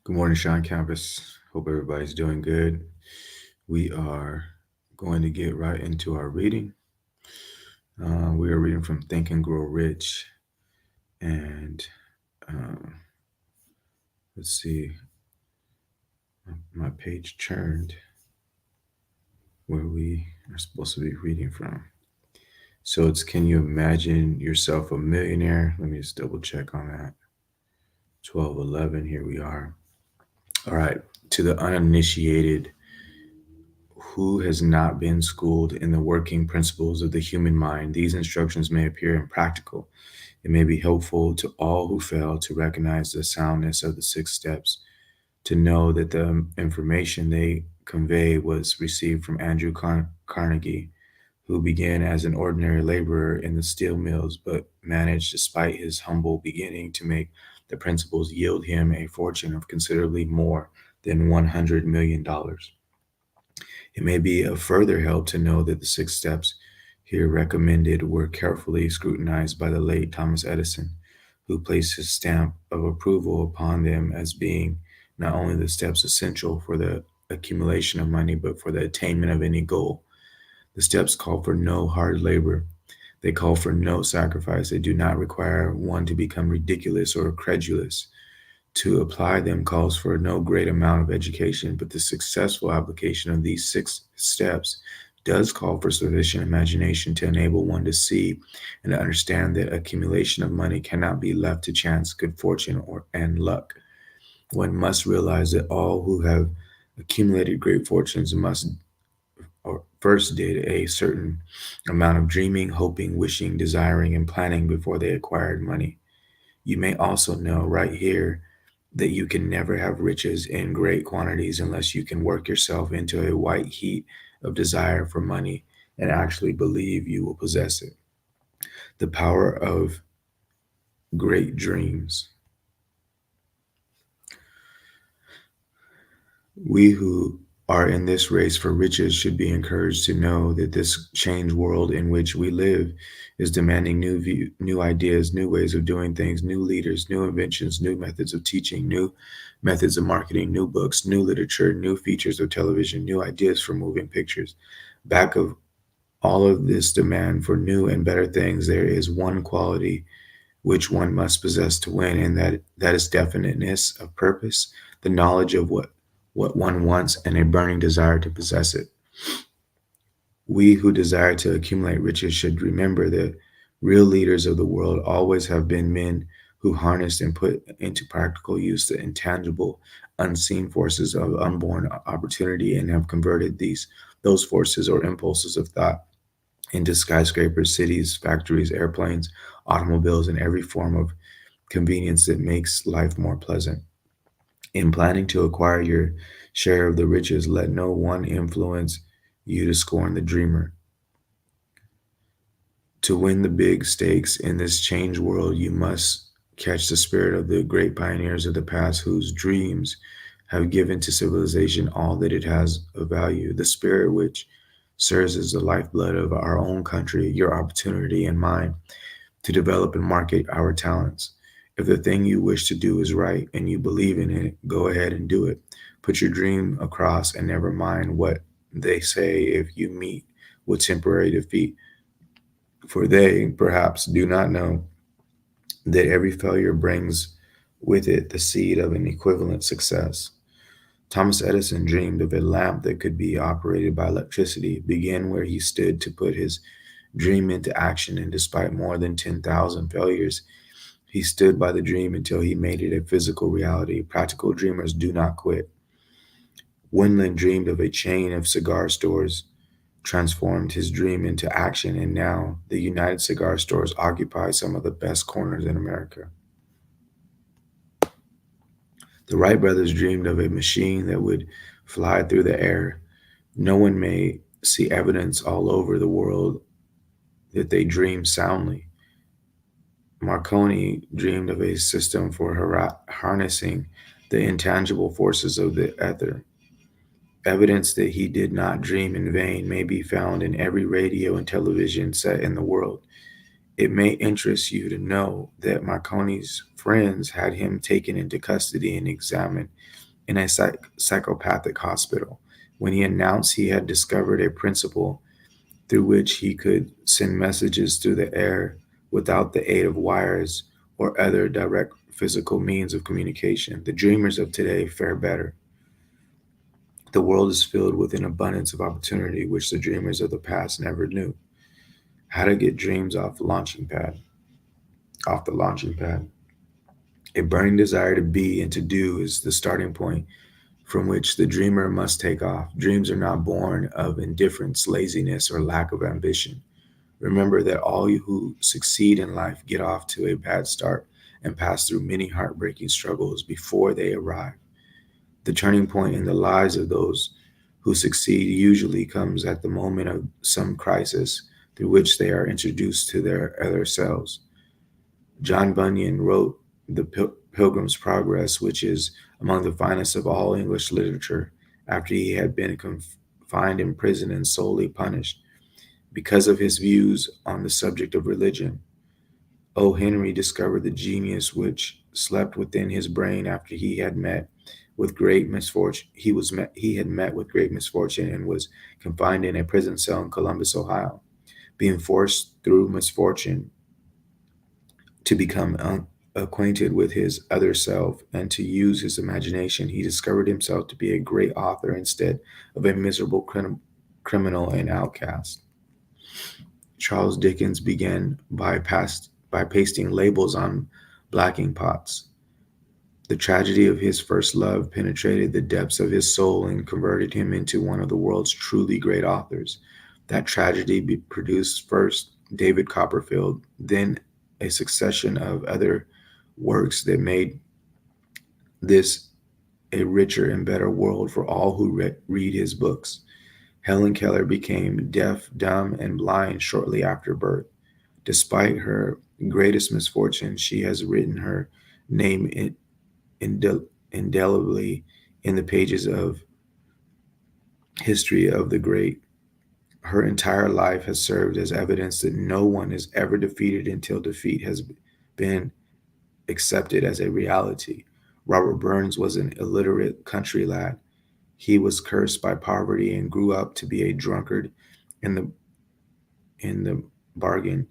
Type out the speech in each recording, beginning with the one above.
Good morning, Sean Campus. Hope everybody's doing good. We are going to get right into our reading. We are reading from Think and Grow Rich. And um, let's see, my page turned where we are supposed to be reading from. So it's Can You Imagine Yourself a Millionaire? Let me just double check on that. 12:11. Here we are. All right. To the uninitiated, who has not been schooled in the working principles of the human mind, these instructions may appear impractical. It may be helpful to all who fail to recognize the soundness of the 6 steps, to know that the information they convey was received from Andrew Carnegie, who began as an ordinary laborer in the steel mills, but managed, despite his humble beginning, to make the principles yield him a fortune of considerably more than $100 million. It may be of further help to know that the 6 steps here recommended were carefully scrutinized by the late Thomas Edison, who placed his stamp of approval upon them as being not only the steps essential for the accumulation of money, but for the attainment of any goal. The steps call for no hard labor. They call for no sacrifice. They do not require one to become ridiculous or credulous. To apply them calls for no great amount of education, but the successful application of these 6 steps does call for sufficient imagination to enable one to see and to understand that accumulation of money cannot be left to chance, good fortune, and luck. One must realize that all who have accumulated great fortunes must or first did a certain amount of dreaming, hoping, wishing, desiring, and planning before they acquired money. You may also know right here that you can never have riches in great quantities unless you can work yourself into a white heat of desire for money and actually believe you will possess it. The power of great dreams. We who are in this race for riches should be encouraged to know that this changed world in which we live is demanding new ideas, new ways of doing things, new leaders, new inventions, new methods of teaching, new methods of marketing, new books, new literature, new features of television, new ideas for moving pictures. Back of all of this demand for new and better things, there is one quality which one must possess to win, and that is definiteness of purpose, the knowledge of what one wants, and a burning desire to possess it. We who desire to accumulate riches should remember that real leaders of the world always have been men who harnessed and put into practical use the intangible, unseen forces of unborn opportunity and have converted those forces or impulses of thought into skyscrapers, cities, factories, airplanes, automobiles, and every form of convenience that makes life more pleasant. In planning to acquire your share of the riches, let no one influence you to scorn the dreamer. To win the big stakes in this changed world, you must catch the spirit of the great pioneers of the past whose dreams have given to civilization all that it has of value, the spirit which serves as the lifeblood of our own country, your opportunity and mine to develop and market our talents. If the thing you wish to do is right and you believe in it, go ahead and do it. Put your dream across and never mind what they say if you meet with temporary defeat, for they perhaps do not know that every failure brings with it the seed of an equivalent success. Thomas Edison dreamed of a lamp that could be operated by electricity. It began where he stood to put his dream into action, and despite more than 10,000 failures, he stood by the dream until he made it a physical reality. Practical dreamers do not quit. Winland dreamed of a chain of cigar stores, transformed his dream into action, and now the United Cigar Stores occupy some of the best corners in America. The Wright brothers dreamed of a machine that would fly through the air. No one may see evidence all over the world that they dreamed soundly. Marconi dreamed of a system for harnessing the intangible forces of the ether. Evidence that he did not dream in vain may be found in every radio and television set in the world. It may interest you to know that Marconi's friends had him taken into custody and examined in a psychopathic hospital when he announced he had discovered a principle through which he could send messages through the air without the aid of wires or other direct physical means of communication. The dreamers of today fare better. The world is filled with an abundance of opportunity which the dreamers of the past never knew. How to get dreams off the launching pad. A burning desire to be and to do is the starting point from which the dreamer must take off. Dreams are not born of indifference, laziness, or lack of ambition. Remember that all you who succeed in life get off to a bad start and pass through many heartbreaking struggles before they arrive. The turning point in the lives of those who succeed usually comes at the moment of some crisis through which they are introduced to their other selves. John Bunyan wrote The Pilgrim's Progress, which is among the finest of all English literature, after he had been confined in prison and solely punished because of his views on the subject of religion. O. Henry discovered the genius which slept within his brain after he had met with great misfortune. He had met with great misfortune and was confined in a prison cell in Columbus, Ohio. Being forced through misfortune to become acquainted with his other self and to use his imagination, he discovered himself to be a great author instead of a miserable criminal and outcast. Charles Dickens began by pasting labels on blacking pots. The tragedy of his first love penetrated the depths of his soul and converted him into one of the world's truly great authors. That tragedy produced first David Copperfield, then a succession of other works that made this a richer and better world for all who read his books. Helen Keller became deaf, dumb, and blind shortly after birth. Despite her greatest misfortune, she has written her name indelibly in the pages of history of the great. Her entire life has served as evidence that no one is ever defeated until defeat has been accepted as a reality. Robert Burns was an illiterate country lad. He was cursed by poverty and grew up to be a drunkard in the bargain.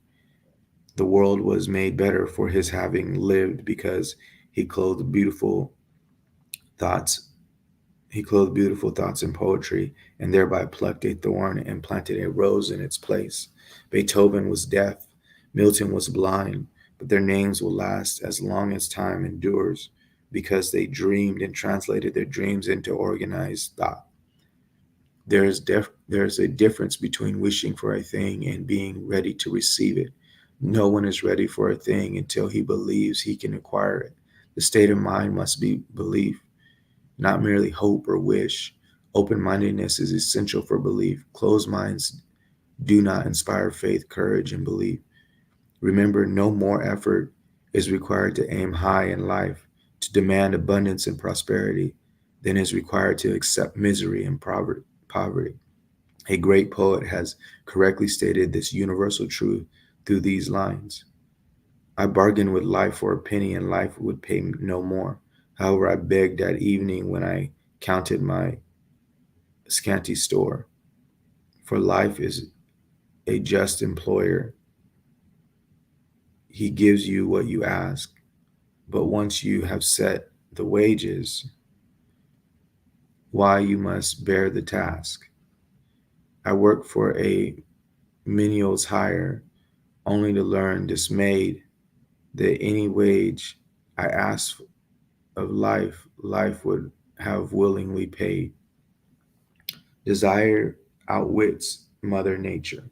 The world was made better for his having lived because he clothed beautiful thoughts he clothed beautiful thoughts in poetry and thereby plucked a thorn and planted a rose in its place. Beethoven was deaf, Milton was blind, but their names will last as long as time endures because they dreamed and translated their dreams into organized thought. There is a difference between wishing for a thing and being ready to receive it. No one is ready for a thing until he believes he can acquire it. The state of mind must be belief, not merely hope or wish. Open mindedness is essential for belief. Closed minds do not inspire faith, courage, and belief. Remember, no more effort is required to aim high in life, to demand abundance and prosperity, than is required to accept misery and poverty. A great poet has correctly stated this universal truth through these lines. I bargained with life for a penny, and life would pay no more. However, I begged that evening when I counted my scanty store. For life is a just employer. He gives you what you ask, but once you have set the wages, why you must bear the task. I worked for a menial's hire, only to learn dismayed that any wage I asked of life, life would have willingly paid. Desire outwits Mother Nature.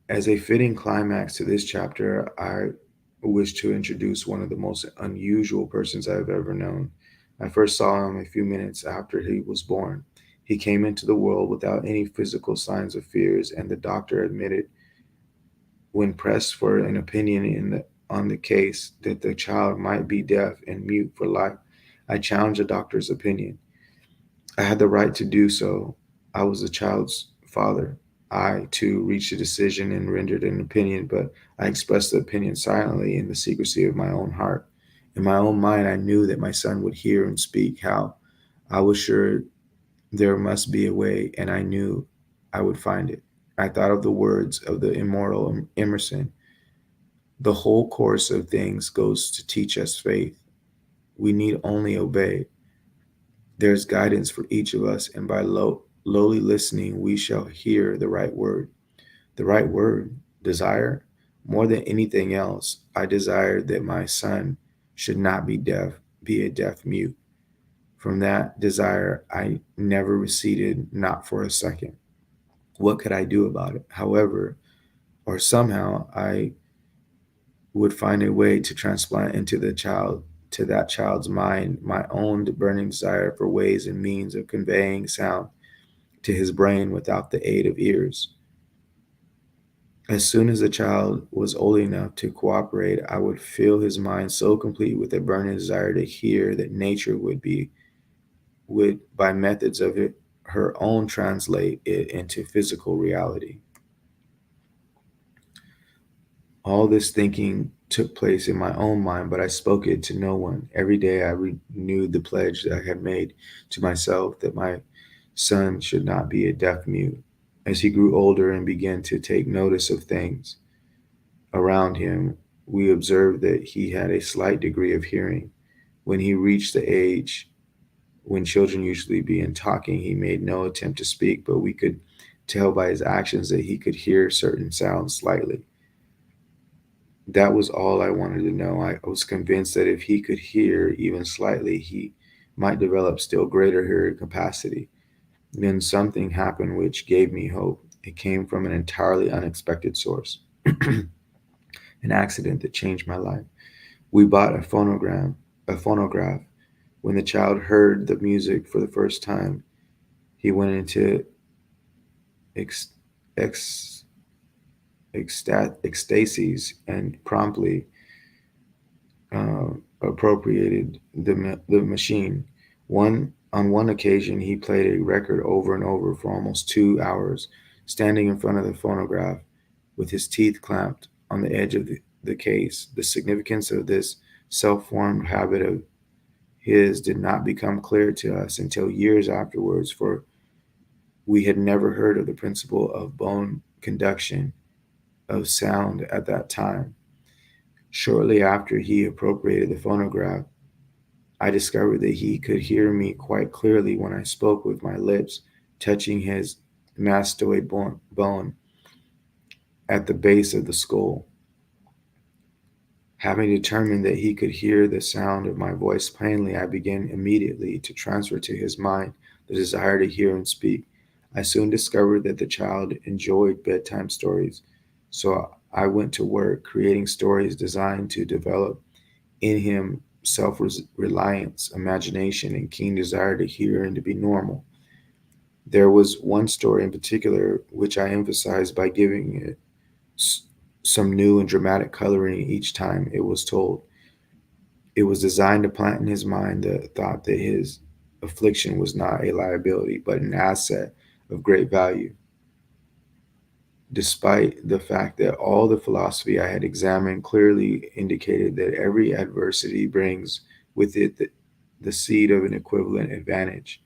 As a fitting climax to this chapter, I wish to introduce one of the most unusual persons I've ever known. I first saw him a few minutes after he was born. He came into the world without any physical signs of fears, and the doctor admitted, when pressed for an opinion on the case, that the child might be deaf and mute for life. I challenged the doctor's opinion. I had the right to do so. I was the child's father. I too reached a decision and rendered an opinion, but I expressed the opinion silently in the secrecy of my own heart. In my own mind, I knew that my son would hear and speak. How? I was sure there must be a way, and I knew I would find it. I thought of the words of the immortal Emerson: the whole course of things goes to teach us faith. We need only obey. There's guidance for each of us, and by lowly listening, we shall hear the right word. The right word, desire. More than anything else, I desired that my son should not be deaf, be a deaf mute. From that desire, I never receded, not for a second. What could I do about it? However, or somehow, I would find a way to transplant into the child to that child's mind my own burning desire for ways and means of conveying sound to his brain without the aid of ears. As soon as the child was old enough to cooperate, I would fill his mind so complete with a burning desire to hear that nature would by methods of her own translate it into physical reality. All this thinking took place in my own mind, but I spoke it to no one. Every day I renewed the pledge that I had made to myself that my son should not be a deaf mute. As he grew older and began to take notice of things around him, we observed that he had a slight degree of hearing. When he reached the age when children usually begin talking, he made no attempt to speak, but we could tell by his actions that he could hear certain sounds slightly. That was all I wanted to know. I was convinced that if he could hear even slightly, he might develop still greater hearing capacity. Then something happened which gave me hope. It came from an entirely unexpected source, an accident that changed my life. We bought a phonograph. When the child heard the music for the first time, he went into ex- ex- ecstasies and promptly uh, appropriated the machine. On one occasion, he played a record over and over for almost 2 hours, standing in front of the phonograph with his teeth clamped on the edge of the case. The significance of this self-formed habit of his did not become clear to us until years afterwards, for we had never heard of the principle of bone conduction of sound at that time. Shortly after he appropriated the phonograph, I discovered that he could hear me quite clearly when I spoke with my lips, touching his mastoid bone at the base of the skull. Having determined that he could hear the sound of my voice plainly, I began immediately to transfer to his mind the desire to hear and speak. I soon discovered that the child enjoyed bedtime stories, so I went to work creating stories designed to develop in him self reliance, imagination, and keen desire to hear and to be normal. There was one story in particular which I emphasized by giving it some new and dramatic coloring each time it was told. It was designed to plant in his mind the thought that his affliction was not a liability, but an asset of great value, despite the fact that all the philosophy I had examined clearly indicated that every adversity brings with it the seed of an equivalent advantage.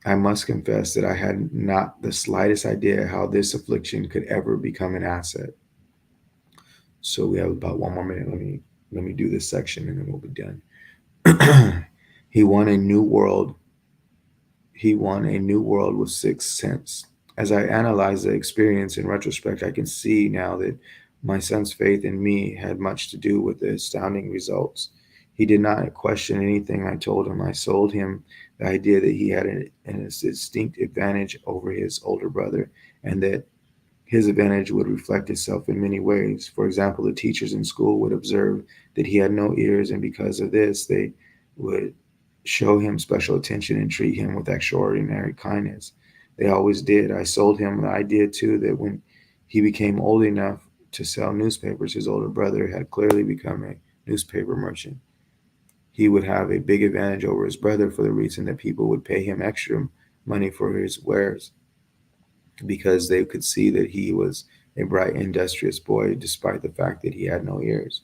I must confess that I had not the slightest idea how this affliction could ever become an asset. So we have about 1 more minute. Let me do this section and then we'll be done. he won a new world. He won a new world with sixth sense. As I analyze the experience in retrospect, I can see now that my son's faith in me had much to do with the astounding results. He did not question anything I told him. I sold him the idea that he had a distinct advantage over his older brother and that his advantage would reflect itself in many ways. For example, the teachers in school would observe that he had no ears, and because of this, they would show him special attention and treat him with extraordinary kindness. They always did. I sold him the idea, too, that when he became old enough to sell newspapers, his older brother had clearly become a newspaper merchant. He would have a big advantage over his brother for the reason that people would pay him extra money for his wares. because they could see that he was a bright, industrious boy despite the fact that he had no ears.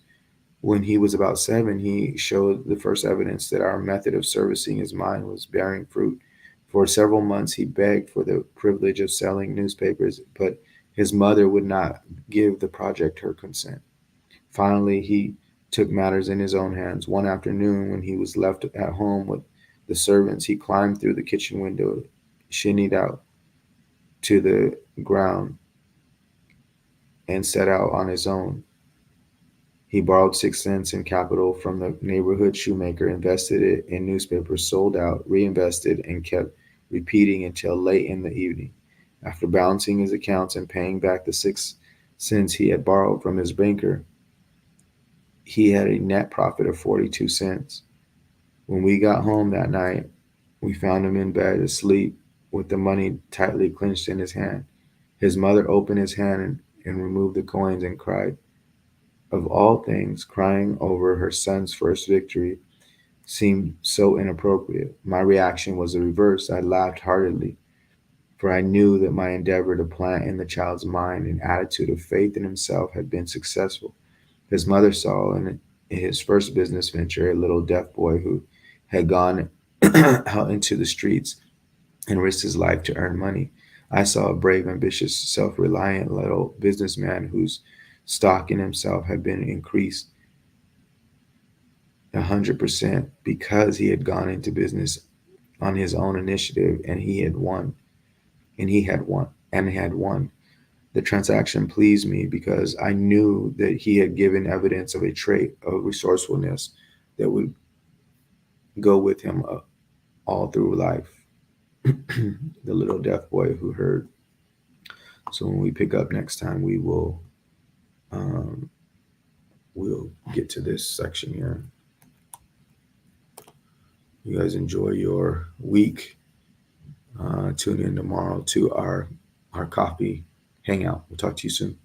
When he was about 7, he showed the first evidence that our method of servicing his mind was bearing fruit. For several months, he begged for the privilege of selling newspapers, but his mother would not give the project her consent. Finally, he took matters in his own hands. One afternoon, when he was left at home with the servants, he climbed through the kitchen window, shinnied out to the ground, and set out on his own. He borrowed 6 cents in capital from the neighborhood shoemaker, invested it in newspapers, sold out, reinvested, and kept repeating until late in the evening. After balancing his accounts and paying back the 6 cents he had borrowed from his banker, he had a net profit of 42 cents. When we got home that night, we found him in bed asleep with the money tightly clenched in his hand. His mother opened his hand and removed the coins and cried. Of all things, crying over her son's first victory seemed so inappropriate. My reaction was the reverse. I laughed heartily, for I knew that my endeavor to plant in the child's mind an attitude of faith in himself had been successful. His mother saw in his first business venture a little deaf boy who had gone out into the streets and risked his life to earn money. I saw a brave, ambitious, self reliant little businessman whose stock in himself had been increased 100% because he had gone into business on his own initiative and he had won and had won. The transaction pleased me because I knew that he had given evidence of a trait of resourcefulness that would go with him all through life. The little deaf boy who heard. So when we pick up next time, um, we'll get to this section here. You guys enjoy your week. Tune in tomorrow to our coffee hangout. We'll talk to you soon.